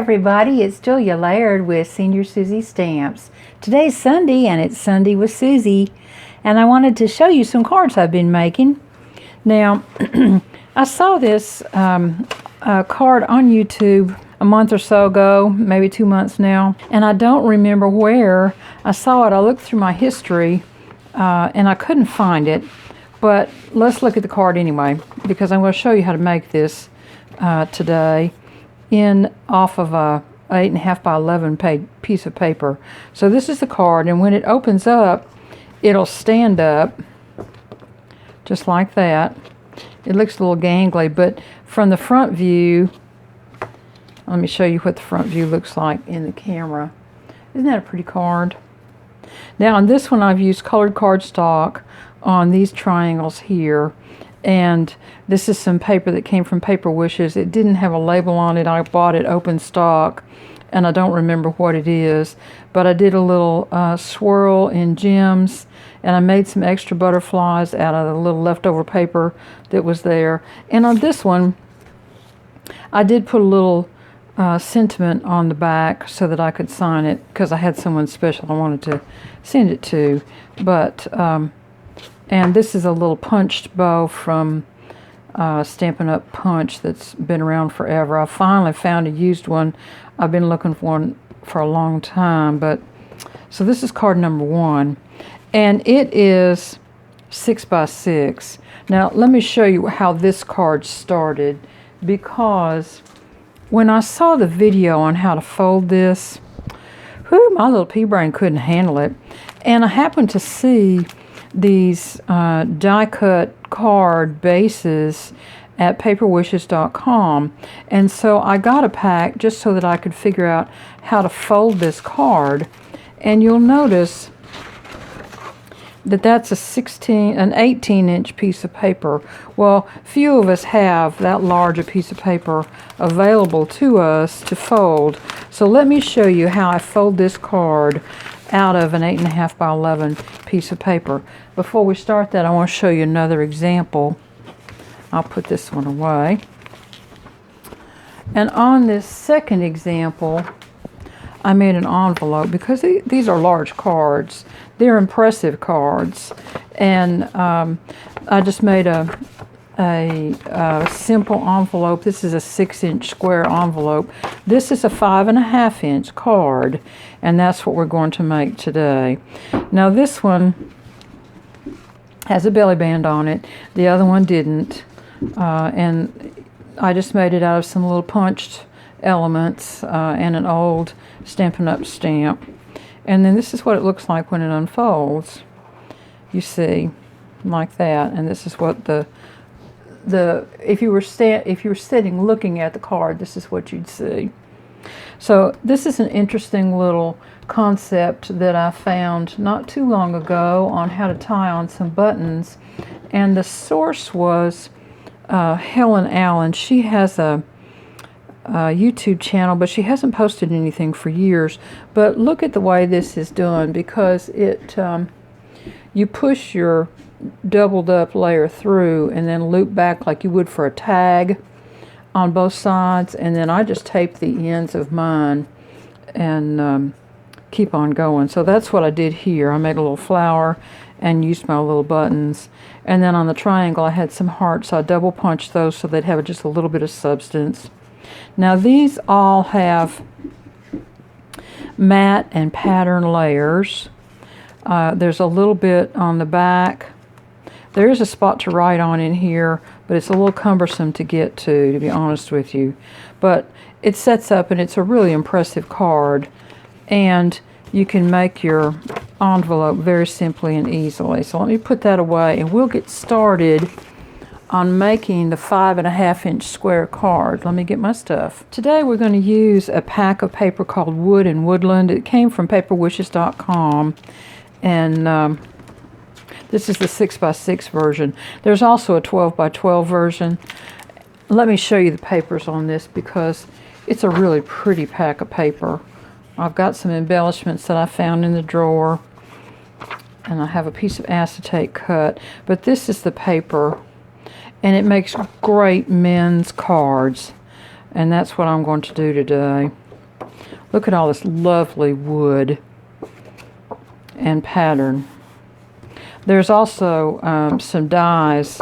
everybody, it's Julia Laird with Senior Susie Stamps. Today's Sunday and it's Sunday with Susie, and I wanted to show you some cards I've been making. Now, I saw this card on YouTube a month or so ago, maybe 2 months now, and I don't remember where I saw it. I looked through my history and I couldn't find it, but let's look at the card anyway, because I'm going to show you how to make this today off of a 8.5 by 11 piece of paper. So this is the card, and when it opens up, it'll stand up just like that. It looks a little gangly, but from the front view, let me show you what the front view looks like in the camera. Isn't that a pretty card? Now on this one, I've used colored cardstock on these triangles here. And this is some paper that came from Paper Wishes. It didn't have a label on it. I bought it open stock, and I don't remember what it is. But I did a little swirl in gems, and I made some extra butterflies out of the little leftover paper that was there. And on this one, I did put a little sentiment on the back so that I could sign it, because I had someone special I wanted to send it to. But and this is a little punched bow from Stampin' Up! Punch that's been around forever. I finally found a used one. I've been looking for one for a long time. So this is card number 1. And it is 6 by 6. Now let me show you how this card started, because when I saw the video on how to fold this, my little pea brain couldn't handle it. And I happened to see these die-cut card bases at paperwishes.com, and so I got a pack just so that I could figure out how to fold this card. And you'll notice that that's an 18-inch piece of paper. Well, few of us have that large a piece of paper available to us to fold. So let me show you how I fold this card out of an 8.5 by 11 piece of paper. Before we start that, I want to show you another example. I'll put this one away. And on this second example, I made an envelope, because these are large cards. They're impressive cards. And I just made a simple envelope. This is a 6-inch square envelope. This is a 5.5-inch card, and that's what we're going to make today. Now this one has a belly band on it. The other one didn't. And I just made it out of some little punched elements and an old Stampin' Up! Stamp. And then this is what it looks like when it unfolds. You see, like that. And this is what if you were sitting looking at the card, this is what you'd see. So this is an interesting little concept that I found not too long ago on how to tie on some buttons, and the source was Helen Allen. She has a YouTube channel, but she hasn't posted anything for years. But look at the way this is done, because you push your doubled up layer through and then loop back like you would for a tag on both sides, and then I just tape the ends of mine and keep on going. So that's what I did here. I made a little flower and used my little buttons, and then on the triangle I had some hearts, so I double punched those so they'd have just a little bit of substance. Now these all have matte and pattern layers. There's a little bit on the back. There is a spot to write on in here, but it's a little cumbersome to get to be honest with you. But it sets up, and it's a really impressive card, and you can make your envelope very simply and easily. So let me put that away, and we'll get started on making the 5.5-inch square card. Let me get my stuff. Today we're going to use a pack of paper called Wood and Woodland. It came from paperwishes.com, and this is the 6 by 6 version. There's also a 12 by 12 version. Let me show you the papers on this, because it's a really pretty pack of paper. I've got some embellishments that I found in the drawer, and I have a piece of acetate cut. But this is the paper, and it makes great men's cards, and that's what I'm going to do today. Look at all this lovely wood and pattern. There's also some dies,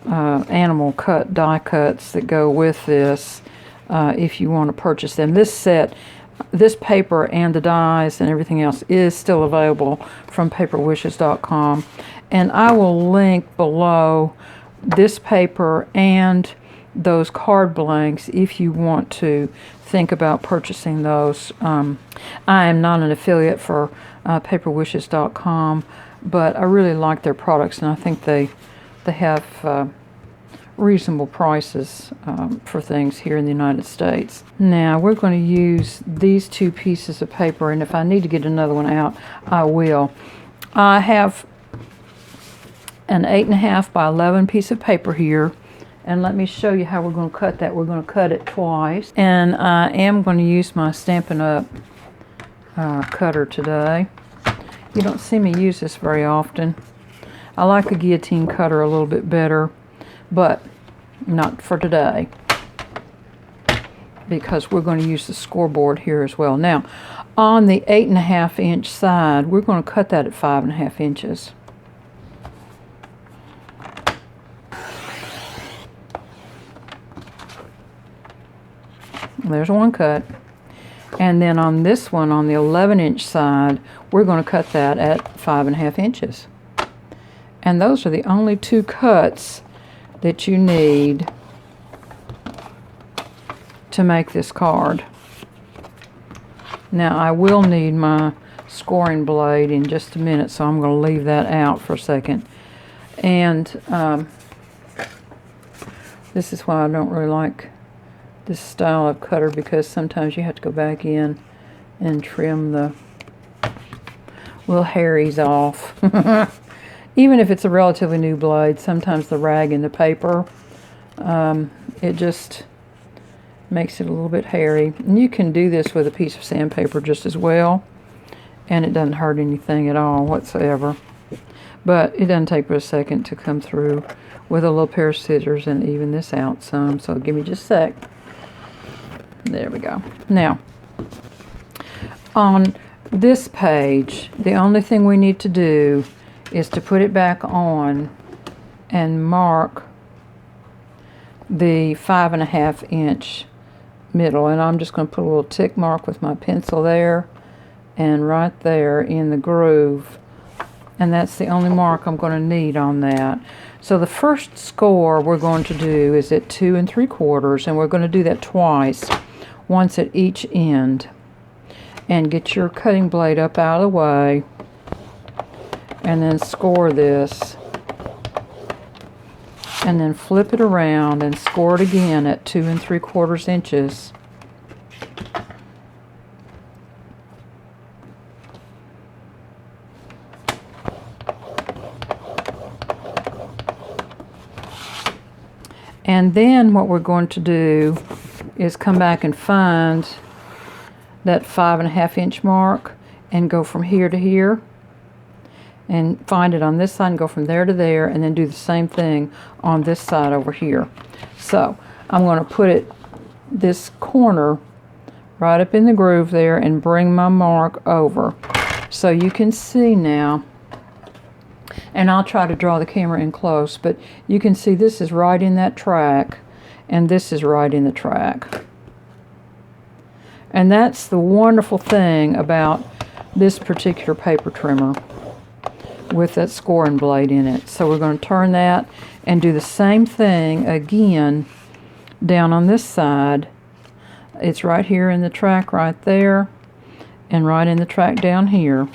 animal cut die cuts that go with this if you want to purchase them. This set, this paper and the dies and everything else is still available from paperwishes.com, and I will link below this paper and those card blanks if you want to think about purchasing those. I am not an affiliate for paperwishes.com, but I really like their products, and I think they have reasonable prices for things here in the United States. Now we're going to use these two pieces of paper, and if I need to get another one out, I will. I have an 8.5 by 11 piece of paper here, and let me show you how we're going to cut that. We're going to cut it twice, and I am going to use my Stampin' Up! Cutter today. You don't see me use this very often. I like the guillotine cutter a little bit better, but not for today, because we're going to use the scoreboard here as well. Now, on the 8.5 inch side, we're going to cut that at 5.5 inches. There's one cut. And then on this one, on the 11 inch side, we're going to cut that at 5.5 inches. And those are the only two cuts that you need to make this card. Now I will need my scoring blade in just a minute, so I'm going to leave that out for a second. And this is why I don't really like this style of cutter, because sometimes you have to go back in and trim the little hairies off. Even if it's a relatively new blade, sometimes the rag in the paper, it just makes it a little bit hairy. And you can do this with a piece of sandpaper just as well, and it doesn't hurt anything at all whatsoever. But it doesn't take but a second to come through with a little pair of scissors and even this out some. So give me just a sec. There we go. Now, on this page, the only thing we need to do is to put it back on and mark the 5.5 inch middle. And I'm just going to put a little tick mark with my pencil there and right there in the groove. And that's the only mark I'm going to need on that. So the first score we're going to do is at 2 3/4, and we're going to do that twice, once at each end. And get your cutting blade up out of the way, and then score this, and then flip it around and score it again at 2 3/4 inches. And then what we're going to do is come back and find that 5.5 inch mark and go from here to here, and find it on this side and go from there to there, and then do the same thing on this side over here. So I'm going to put this corner right up in the groove there and bring my mark over so you can see now. And I'll try to draw the camera in close, but you can see this is right in that track, and this is right in the track. And that's the wonderful thing about this particular paper trimmer with that scoring blade in it. So we're going to turn that and do the same thing again down on this side. It's right here in the track right there, and right in the track down here.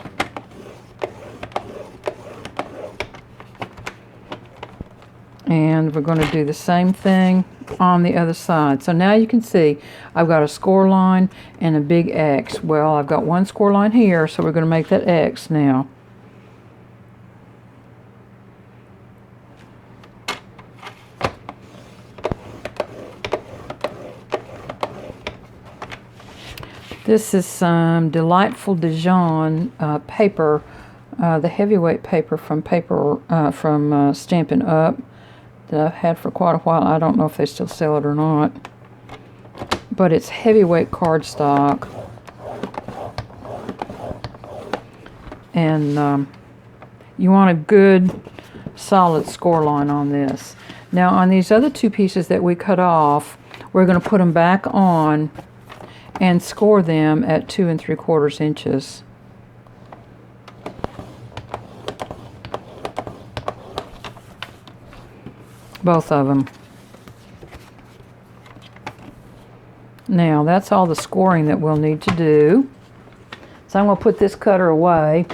And we're going to do the same thing on the other side. So now you can see I've got a score line and a big X. Well, I've got one score line here, so we're going to make that X now. This is some Delightful Dijon paper, the heavyweight paper from Stampin' Up! That I've had for quite a while. I don't know if they still sell it or not, but it's heavyweight cardstock, And you want a good solid score line on this. Now on these other two pieces that we cut off, we're going to put them back on and score them at 2 3/4 inches. Both of them. Now that's all the scoring that we'll need to do. So I'm going to put this cutter away,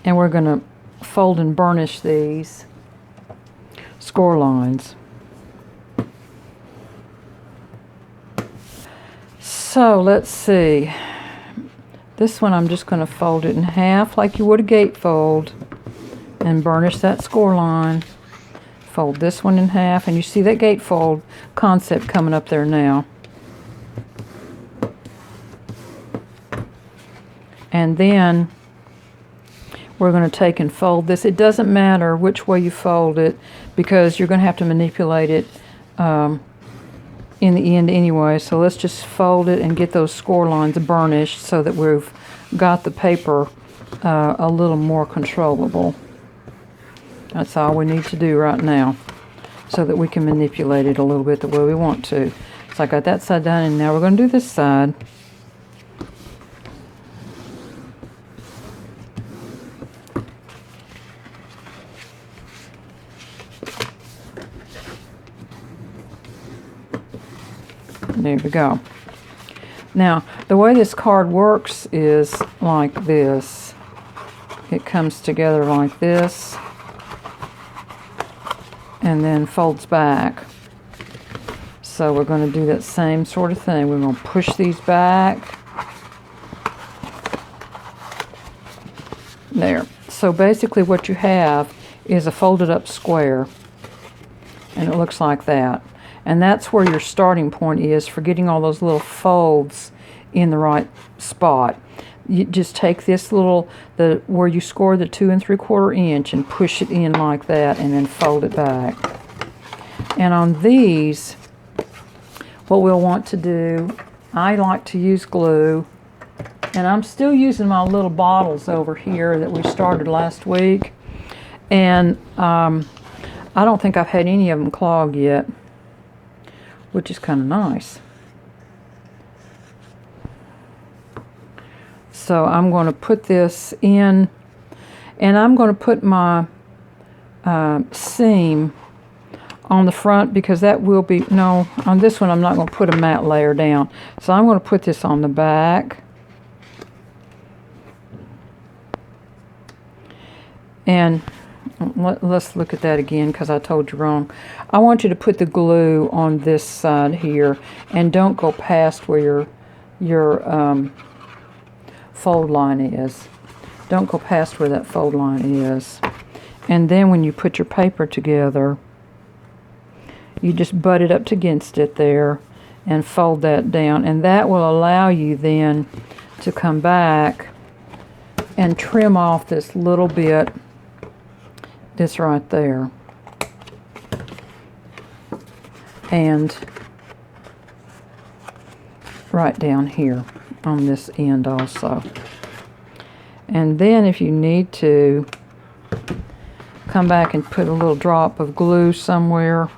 and we're going to fold and burnish these score lines. So let's see. This one I'm just going to fold it in half like you would a gatefold and burnish that score line. Fold this one in half, and you see that gatefold concept coming up there now. And then we're going to take and fold this. It doesn't matter which way you fold it because you're going to have to manipulate it in the end anyway. So let's just fold it and get those score lines burnished so that we've got the paper a little more controllable. That's all we need to do right now so that we can manipulate it a little bit the way we want to. So I got that side done, and now we're going to do this side. There we go. Now, the way this card works is like this. It comes together like this and then folds back. So we're going to do that same sort of thing. We're going to push these back. There. So basically what you have is a folded up square, and it looks like that. And that's where your starting point is for getting all those little folds in the right spot. You just take this little, where you score the 2 3/4 inch, and push it in like that, and then fold it back. And on these, what we'll want to do, I like to use glue, and I'm still using my little bottles over here that we started last week. And I don't think I've had any of them clog yet, which is kind of nice. So I'm going to put this in, and I'm going to put my seam on the front, because that will be, no, on this one I'm not going to put a matte layer down. So I'm going to put this on the back. And let's look at that again, because I told you wrong. I want you to put the glue on this side here, and don't go past where your fold line is. Don't go past where that fold line is. And then when you put your paper together, you just butt it up against it there and fold that down, and that will allow you then to come back and trim off this little bit, this right there, and right down here on this end also. And then if you need to, come back and put a little drop of glue somewhere,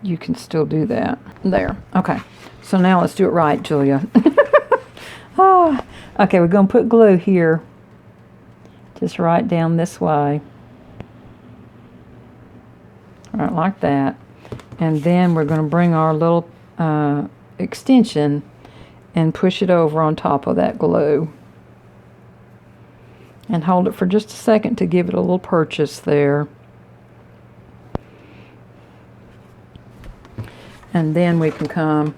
you can still do that. There. Okay. So now let's do it right, Julia. Oh, okay, we're going to put glue here, just right down this way. Right, like that. And then we're going to bring our little extension and push it over on top of that glue. And hold it for just a second to give it a little purchase there. And then we can come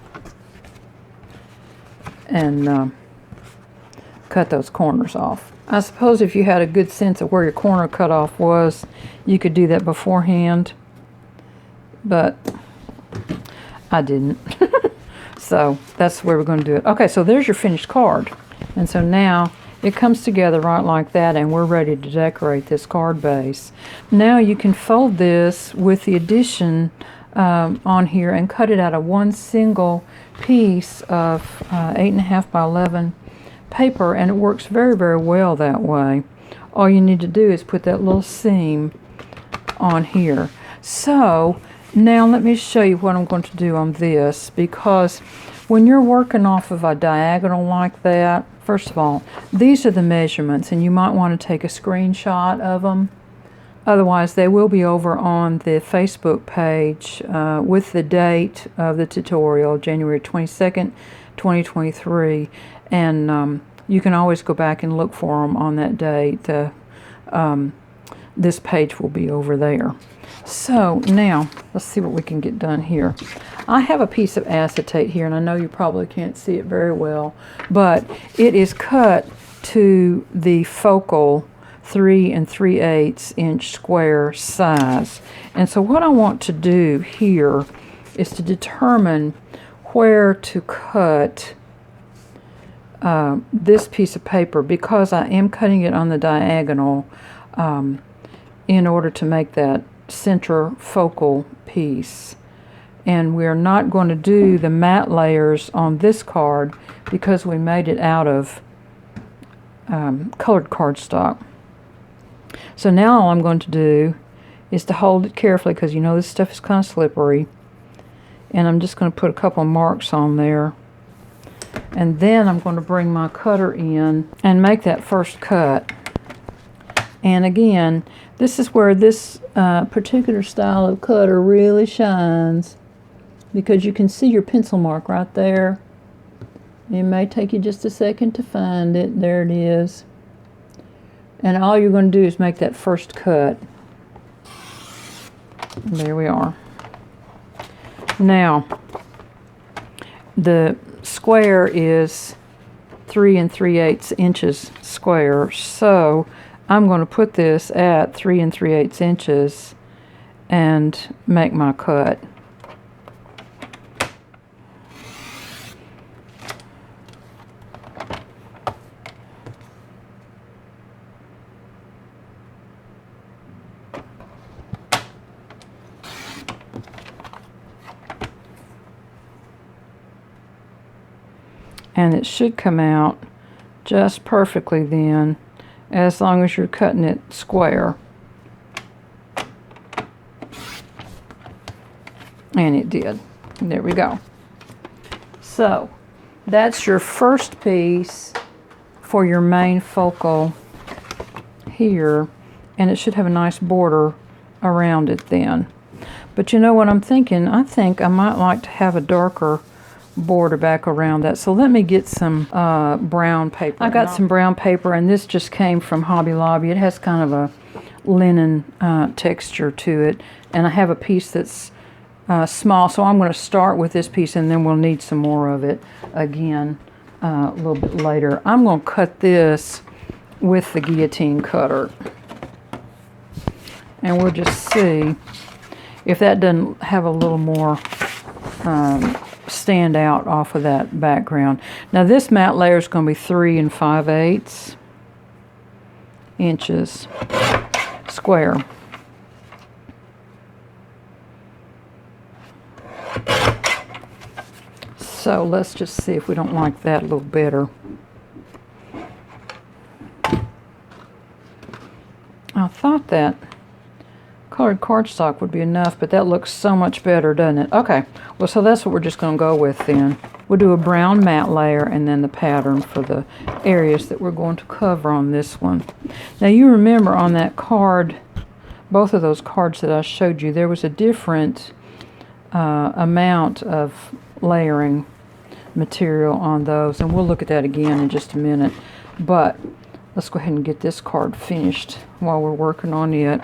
and cut those corners off. I suppose if you had a good sense of where your corner cutoff was, you could do that beforehand, but I didn't. So that's where we're going to do it. Okay, so there's your finished card. And so now it comes together right like that, and we're ready to decorate this card base. Now you can fold this with the addition on here and cut it out of one single piece of 8.5 by 11 paper, and it works very, very well that way. All you need to do is put that little seam on here. So now let me show you what I'm going to do on this, because when you're working off of a diagonal like that, first of all, these are the measurements, and you might want to take a screenshot of them. Otherwise, they will be over on the Facebook page with the date of the tutorial, January 22nd, 2023. And you can always go back and look for them on that date. This page will be over there. So now, let's see what we can get done here. I have a piece of acetate here, and I know you probably can't see it very well, but it is cut to the focal 3 3/8 inch square size. And so what I want to do here is to determine where to cut this piece of paper, because I am cutting it on the diagonal in order to make that center focal piece. And we're not going to do the matte layers on this card because we made it out of colored cardstock. So now all I'm going to do is to hold it carefully, because you know this stuff is kind of slippery. And I'm just going to put a couple marks on there. And then I'm going to bring my cutter in and make that first cut. And again, this is where this particular style of cutter really shines, because you can see your pencil mark right there. It may take you just a second to find it. There it is. And all you're going to do is make that first cut. There we are. Now, the square is 3 3/8 inches square, so I'm going to put this at 3 3/8 inches and make my cut. And it should come out just perfectly then, as long as you're cutting it square. And it did. There we go. So that's your first piece for your main focal here, and it should have a nice border around it then. But you know what I'm thinking? I think I might like to have a darker border back around that. So let me get some brown paper. I got some brown paper, and this just came from Hobby Lobby. It has kind of a linen texture to it, and I have a piece that's small, so I'm going to start with this piece, and then we'll need some more of it again a little bit later. I'm going to cut this with the guillotine cutter, and we'll just see if that doesn't have a little more stand out off of that background. Now this matte layer is going to be 3 5/8 inches square. So let's just see if we don't like that a little better. I thought that colored cardstock would be enough, but that looks so much better, doesn't it? Okay, well, so that's what we're just going to go with then. We'll do a brown matte layer and then the pattern for the areas that we're going to cover on this one. Now you remember on that card, both of those cards that I showed you, there was a different amount of layering material on those, and we'll look at that again in just a minute. But let's go ahead and get this card finished while we're working on it.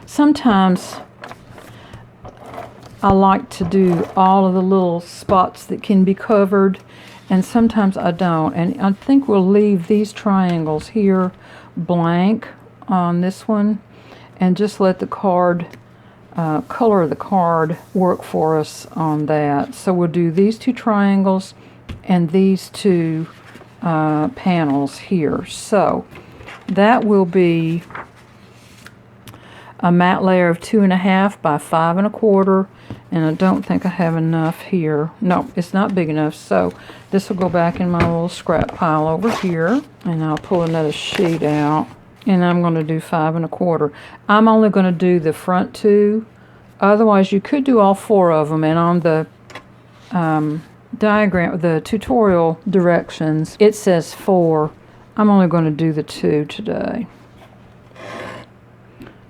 Sometimes I like to do all of the little spots that can be covered, and sometimes I don't. And I think we'll leave these triangles here blank on this one, and just let the card, color of the card work for us on that. So we'll do these 2 triangles and these 2 panels here. So that will be a matte layer of 2.5 by 5 1/4, and I don't think I have enough here. No, it's not big enough, so this will go back in my little scrap pile over here, and I'll pull another sheet out, and I'm going to do 5 1/4. I'm only going to do the front two. Otherwise, you could do all 4 of them, and on the diagram, the tutorial directions, it says 4. I'm only going to do the 2 today.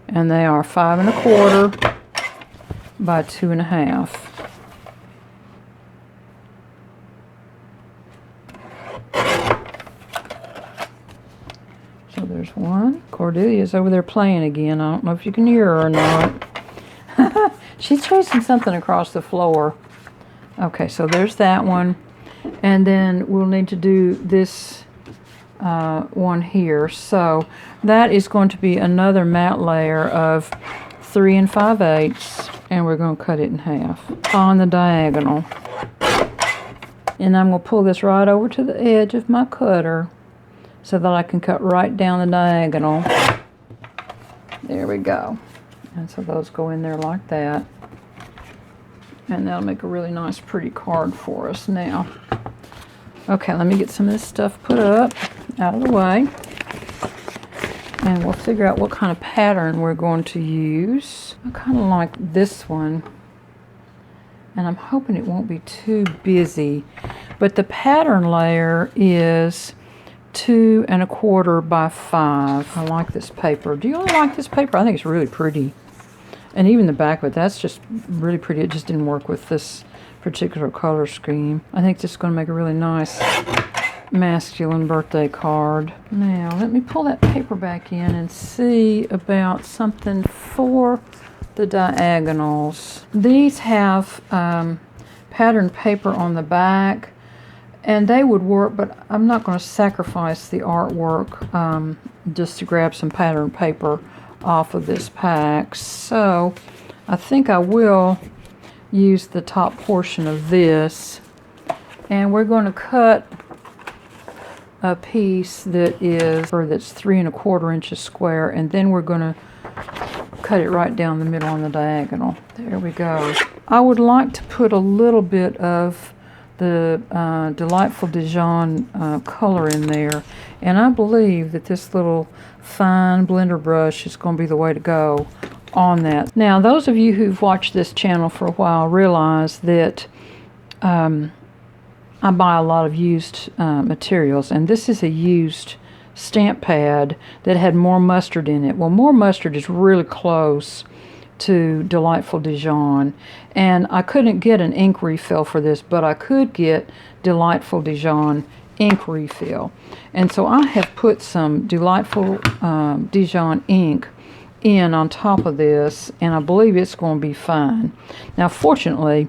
And they are 5 1/4 by 2.5. So there's one. Cordelia's over there playing again. I don't know if you can hear her or not. She's chasing something across the floor. Okay, so there's that one. And then we'll need to do this one here. So that is going to be another matte layer of 3 5/8, and we're going to cut it in half on the diagonal. And I'm going to pull this right over to the edge of my cutter so that I can cut right down the diagonal. There we go. And so those go in there like that. And that'll make a really nice, pretty card for us now. Okay, let me get some of this stuff put up, out of the way. And we'll figure out what kind of pattern we're going to use. I kind of like this one. And I'm hoping it won't be too busy. But the pattern layer is 2 1/4 by 5. I like this paper. Do you all like this paper? I think it's really pretty. And even the back of it, that's just really pretty. It just didn't work with this particular color scheme. I think this is going to make a really nice masculine birthday card. Now, let me pull that paper back in and see about something for the diagonals. These have patterned paper on the back, and they would work, but I'm not going to sacrifice the artwork just to grab some patterned paper off of this pack. So I think I will use the top portion of this, and we're going to cut a piece that is, or that's 3 1/4 inches square, and then we're going to cut it right down the middle on the diagonal. There we go. I would like to put a little bit of the Delightful Dijon color in there, and I believe that this little fine blender brush is going to be the way to go on that. Now, those of you who've watched this channel for a while realize that I buy a lot of used materials, and this is a used stamp pad that had More Mustard in it. Well, More Mustard is really close to Delightful Dijon, and I couldn't get an ink refill for this, but I could get Delightful Dijon ink refill. And so I have put some Delightful Dijon ink in on top of this, and I believe it's going to be fine. Now, fortunately,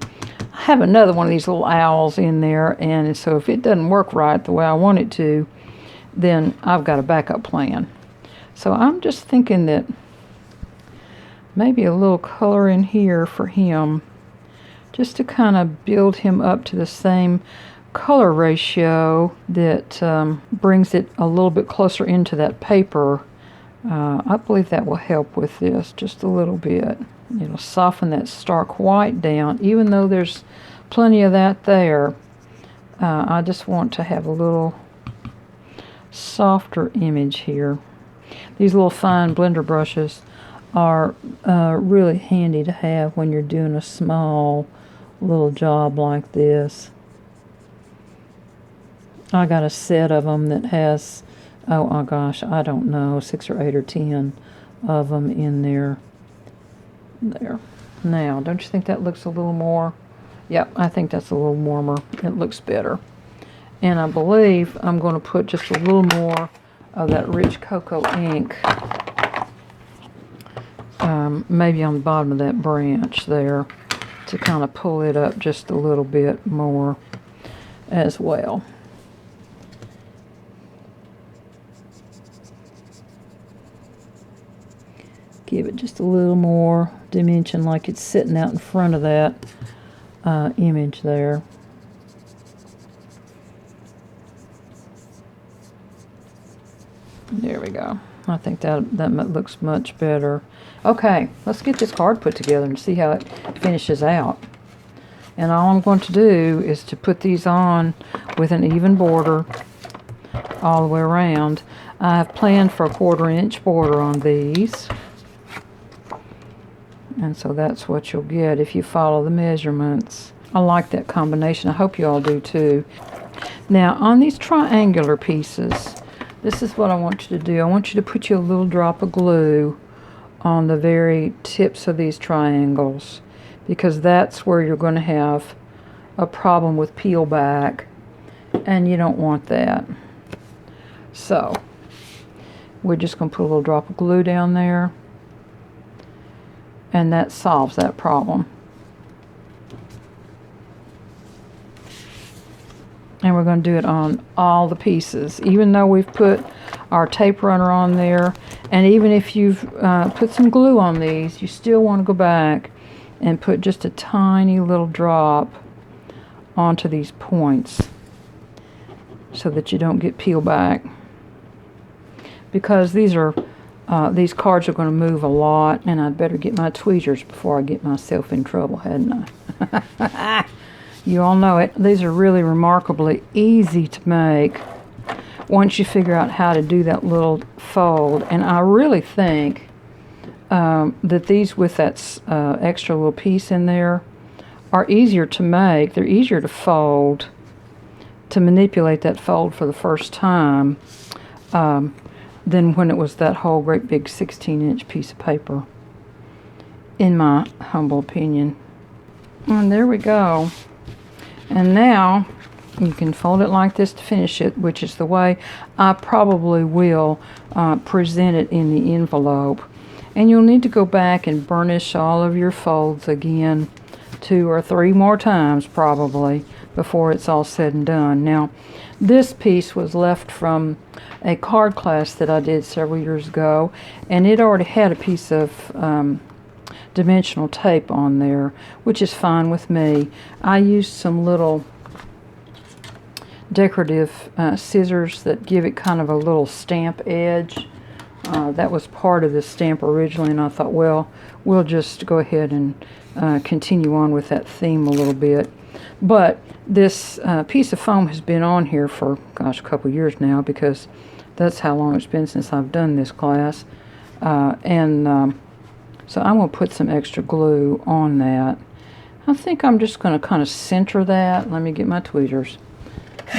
I have another one of these little owls in there, and so if it doesn't work right the way I want it to, then I've got a backup plan. So I'm just thinking that maybe a little color in here for him, just to kind of build him up to the same color ratio that brings it a little bit closer into that paper. I believe that will help with this just a little bit. It'll soften that stark white down, even though there's plenty of that there. I just want to have a little softer image here. These little fine blender brushes are really handy to have when you're doing a small little job like this. I got a set of them that has, oh my gosh, I don't know, 6 or 8 or 10 of them in there. There. Now, don't you think that looks a little more? Yep, I think that's a little warmer. It looks better. And I believe I'm going to put just a little more of that rich cocoa ink, maybe on the bottom of that branch there, to kind of pull it up just a little bit more as well. Give it just a little more dimension, like it's sitting out in front of that image there. There we go. I think that looks much better. Okay, let's get this card put together and see how it finishes out. And all I'm going to do is to put these on with an even border all the way around. I've planned for a 1/4 inch border on these. And so that's what you'll get if you follow the measurements. I like that combination. I hope you all do too. Now on these triangular pieces, this is what I want you to do. I want you to put you a little drop of glue on the very tips of these triangles, because that's where you're going to have a problem with peel back, and you don't want that. So we're just going to put a little drop of glue down there, and that solves that problem. And we're going to do it on all the pieces, even though we've put our tape runner on there. And even if you've put some glue on these, you still want to go back and put just a tiny little drop onto these points so that you don't get peel back. Because these cards are going to move a lot, and I'd better get my tweezers before I get myself in trouble, hadn't I? You all know it. These are really remarkably easy to make once you figure out how to do that little fold. And I really think that these with that extra little piece in there are easier to make. They're easier to fold, to manipulate that fold for the first time than when it was that whole great big 16-inch piece of paper, in my humble opinion. And there we go. And now you can fold it like this to finish it, which is the way I probably will present it in the envelope. And you'll need to go back and burnish all of your folds again 2 or 3 more times probably before it's all said and done. Now, this piece was left from a card class that I did several years ago, and it already had a piece of dimensional tape on there, which is fine with me. I used some little decorative scissors that give it kind of a little stamp edge. That was part of the stamp originally, and I thought, well, we'll just go ahead and continue on with that theme a little bit. But this piece of foam has been on here for, gosh, a couple years now, because that's how long it's been since I've done this class. So I'm going to put some extra glue on that. I think I'm just going to kind of center that. Let me get my tweezers,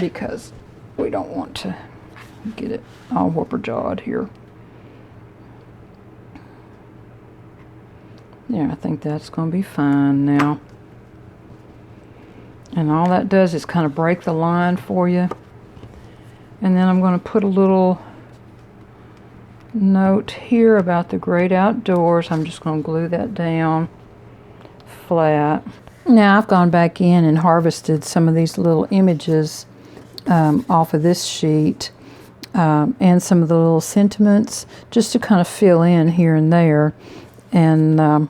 because we don't want to get it all whopper-jawed here. Yeah, I think that's going to be fine now. And all that does is kind of break the line for you. And then I'm going to put a little note here about the great outdoors. I'm just going to glue that down flat. Now I've gone back in and harvested some of these little images off of this sheet and some of the little sentiments, just to kind of fill in here and there. And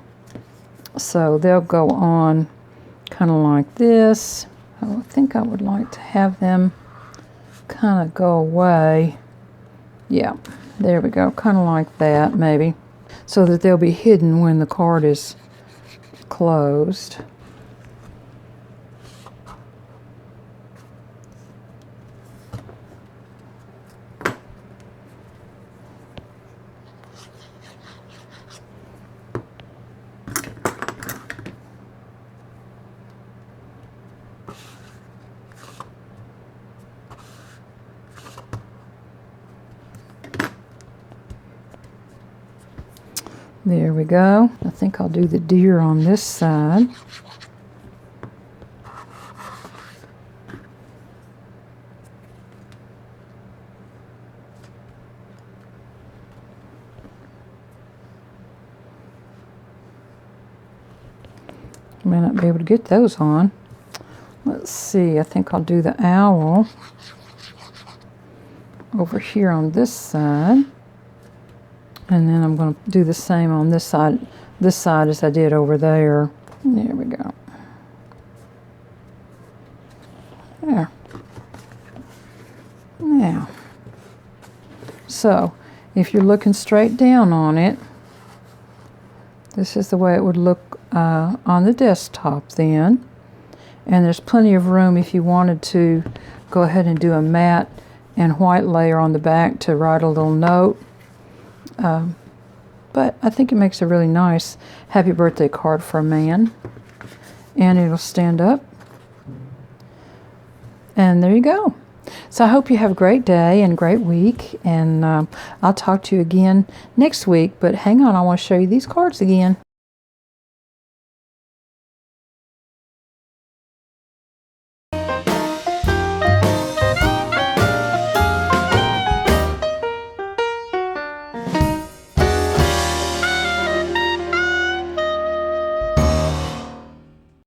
so they'll go on kind of like this. I think I would like to have them kind of go away. Yeah, there we go, kind of like that maybe, so that they'll be hidden when the card is closed. There we go. I think I'll do the deer on this side. I may not be able to get those on. Let's see, I think I'll do the owl over here on this side. And then I'm going to do the same on this side as I did over there. There we go. There. Now, so if you're looking straight down on it, This is the way it would look on the desktop then. And there's plenty of room if you wanted to go ahead and do a matte and white layer on the back to write a little note. But I think it makes a really nice happy birthday card for a man. And it'll stand up. And there you go. So I hope you have a great day and great week. And I'll talk to you again next week. But hang on, I want to show you these cards again.